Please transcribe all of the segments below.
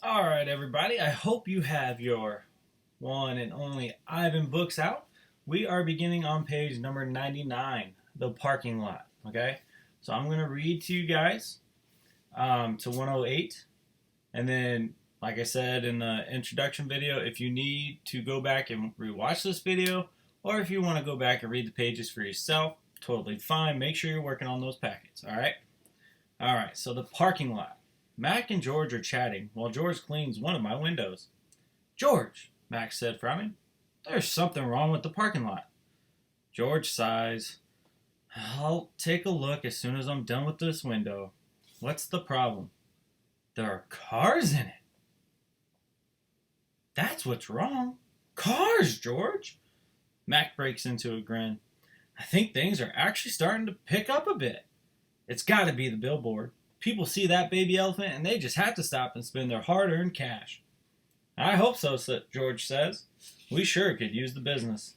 All right, everybody. I hope you have your one and only Ivan books out. We are beginning on page number 99, the parking lot. Okay, so I'm going to read to you guys to 108. And then, like I said in the introduction video, if you need to go back and rewatch this video, or if you want to go back and read the pages for yourself, totally fine. Make sure you're working on those packets. All right? All right, so the parking lot. Mac and George are chatting while George cleans one of my windows. George, Mac said, frowning. There's something wrong with the parking lot. George sighs. I'll take a look as soon as I'm done with this window. What's the problem? There are cars in it. That's what's wrong. Cars, George. Mac breaks into a grin. I think things are actually starting to pick up a bit. It's got to be the billboard. People see that baby elephant and they just have to stop and spend their hard-earned cash. I hope so, George says. We sure could use the business.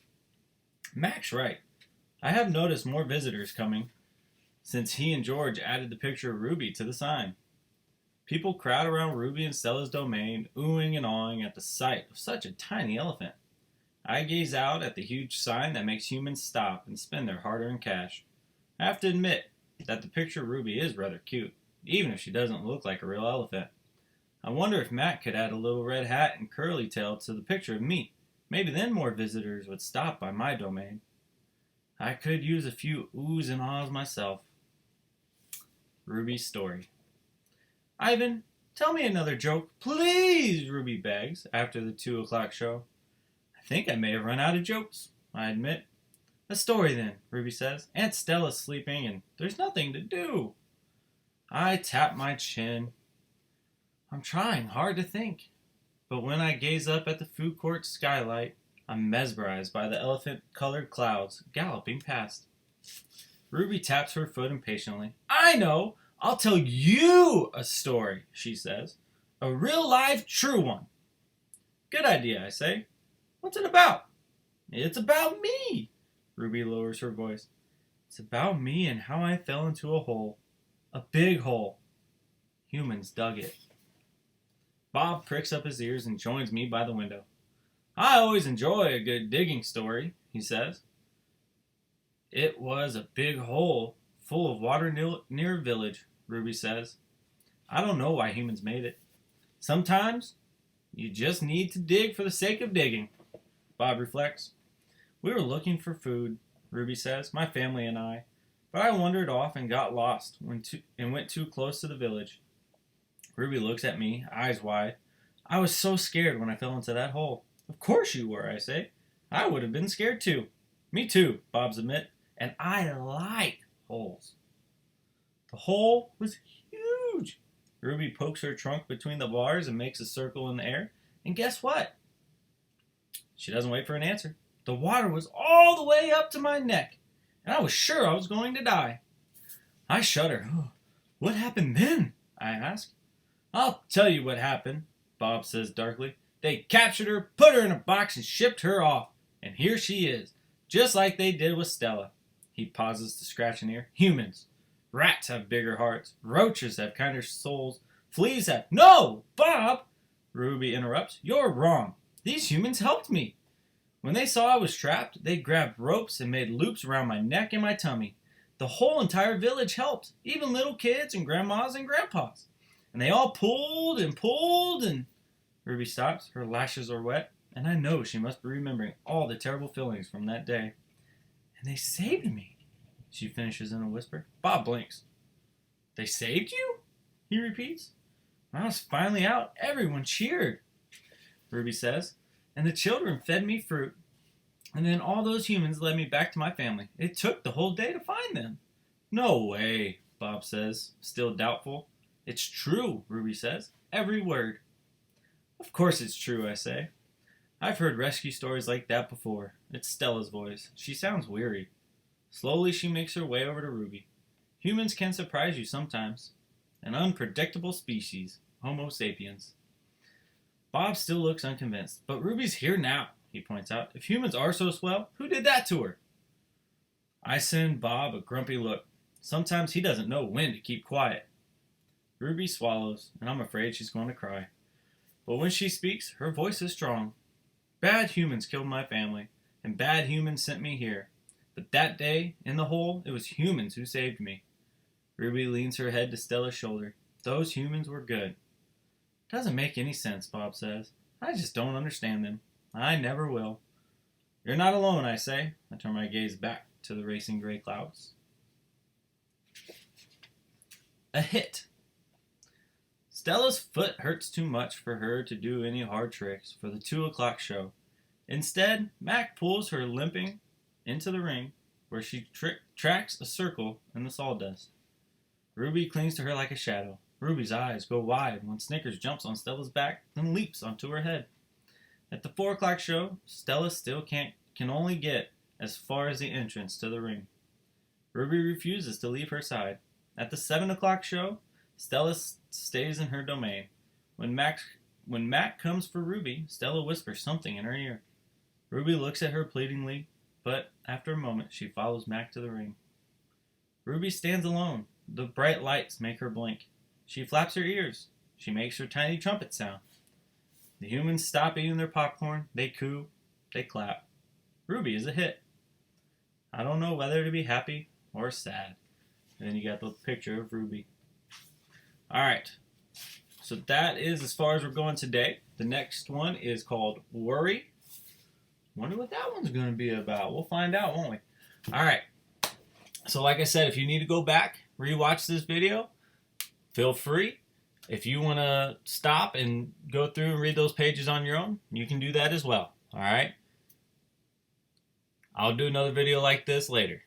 Mac's right. I have noticed more visitors coming since he and George added the picture of Ruby to the sign. People crowd around Ruby and Stella's domain, oohing and awing at the sight of such a tiny elephant. I gaze out at the huge sign that makes humans stop and spend their hard-earned cash. I have to admit that the picture of Ruby is rather cute, even if she doesn't look like a real elephant. I wonder if Mac could add a little red hat and curly tail to the picture of me. Maybe then more visitors would stop by my domain. I could use a few oohs and ahs myself. Ruby's story. Ivan, tell me another joke, please, Ruby begs after the 2 o'clock show. I think I may have run out of jokes, I admit. A story then, Ruby says. Aunt Stella's sleeping and there's nothing to do. I tap my chin. I'm trying hard to think. But when I gaze up at the food court skylight, I'm mesmerized by the elephant-colored clouds galloping past. Ruby taps her foot impatiently. I know! I'll tell you a story, she says. A real live true one. Good idea, I say. What's it about? It's about me. Ruby lowers her voice. It's about me and how I fell into a hole. A big hole. Humans dug it. Bob pricks up his ears and joins me by the window. I always enjoy a good digging story, he says. It was a big hole full of water near a village, Ruby says. I don't know why humans made it. Sometimes you just need to dig for the sake of digging, Bob reflects. We were looking for food, Ruby says, my family and I, but I wandered off and got lost and went too close to the village. Ruby looks at me, eyes wide. I was so scared when I fell into that hole. Of course you were, I say. I would have been scared too. Me too, Bob's admit, and I like holes. The hole was huge. Ruby pokes her trunk between the bars and makes a circle in the air. And guess what? She doesn't wait for an answer. The water was all the way up to my neck, and I was sure I was going to die. I shudder. What happened then? I ask. I'll tell you what happened, Bob says darkly. They captured her, put her in a box, and shipped her off. And here she is, just like they did with Stella. He pauses to scratch an ear. Humans. Rats have bigger hearts. Roaches have kinder souls. Fleas have... No, Bob! Ruby interrupts. You're wrong. These humans helped me. When they saw I was trapped, they grabbed ropes and made loops around my neck and my tummy. The whole entire village helped, even little kids and grandmas and grandpas. And they all pulled and... Ruby stops. Her lashes are wet, and I know she must be remembering all the terrible feelings from that day. And they saved me, she finishes in a whisper. Bob blinks. They saved you? He repeats. When I was finally out, everyone cheered, Ruby says. And the children fed me fruit. And then all those humans led me back to my family. It took the whole day to find them. No way, Bob says, still doubtful. It's true, Ruby says. Every word. Of course it's true, I say. I've heard rescue stories like that before. It's Stella's voice. She sounds weary. Slowly she makes her way over to Ruby. Humans can surprise you sometimes. An unpredictable species, Homo sapiens. Bob still looks unconvinced. But Ruby's here now, he points out. If humans are so swell, who did that to her? I send Bob a grumpy look. Sometimes he doesn't know when to keep quiet. Ruby swallows, and I'm afraid she's going to cry. But when she speaks, her voice is strong. Bad humans killed my family, and bad humans sent me here. But that day, in the hole, it was humans who saved me. Ruby leans her head to Stella's shoulder. Those humans were good. Doesn't make any sense, Bob says. I just don't understand them. I never will. You're not alone, I say. I turn my gaze back to the racing gray clouds. A hit. Stella's foot hurts too much for her to do any hard tricks for the 2 o'clock show. Instead, Mac pulls her limping into the ring, where she tracks a circle in the sawdust. Ruby clings to her like a shadow. Ruby's eyes go wide when Snickers jumps on Stella's back, then leaps onto her head. At the 4 o'clock show, Stella still can only get as far as the entrance to the ring. Ruby refuses to leave her side. At the 7 o'clock show, Stella stays in her domain. When Mac comes for Ruby, Stella whispers something in her ear. Ruby looks at her pleadingly, but after a moment, she follows Mac to the ring. Ruby stands alone. The bright lights make her blink. She flaps her ears. She makes her tiny trumpet sound. The humans stop eating their popcorn. They coo. They clap. Ruby is a hit. I don't know whether to be happy or sad. And then you got the picture of Ruby. Alright. So that is as far as we're going today. The next one is called Worry. Wonder what that one's going to be about. We'll find out, won't we? Alright. So like I said, if you need to go back, rewatch this video, feel free. If you want to stop and go through and read those pages on your own, you can do that as well. Alright? I'll do another video like this later.